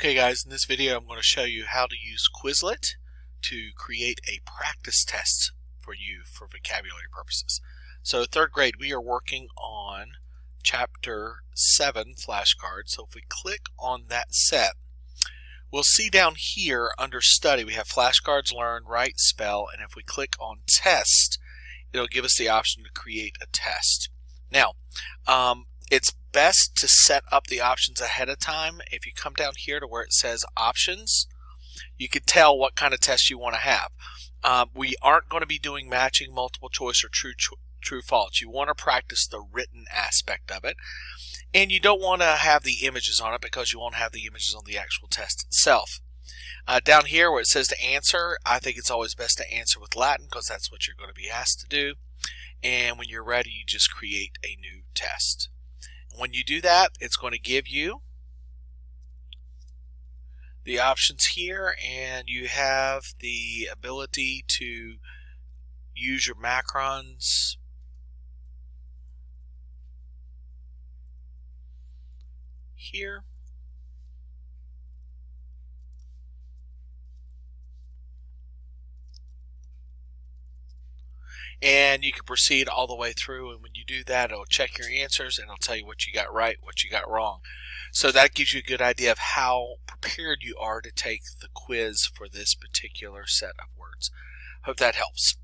Okay guys, in this video I'm going to show you how to use Quizlet to create a practice test for you for vocabulary purposes. So third grade, we are working on chapter 7 flashcards. So if we click on that set, we'll see down here under study we have flashcards, learn, write, spell, and if we click on test, it'll give us the option to create a test. Now, it's best to set up the options ahead of time. If you come down here to where it says options, you can tell what kind of test you want to have. We aren't going to be doing matching, multiple choice, or true false. You want to practice the written aspect of it, and you don't want to have the images on it because you won't have the images on the actual test itself. Down here where it says to answer, I think it's always best to answer with Latin because that's what you're going to be asked to do. And when you're ready, you just create a new test. When you do that, it's going to give you the options here, and you have the ability to use your macrons here. And you can proceed all the way through, and when you do that, it'll check your answers and it'll tell you what you got right, what you got wrong. So that gives you a good idea of how prepared you are to take the quiz for this particular set of words. Hope that helps.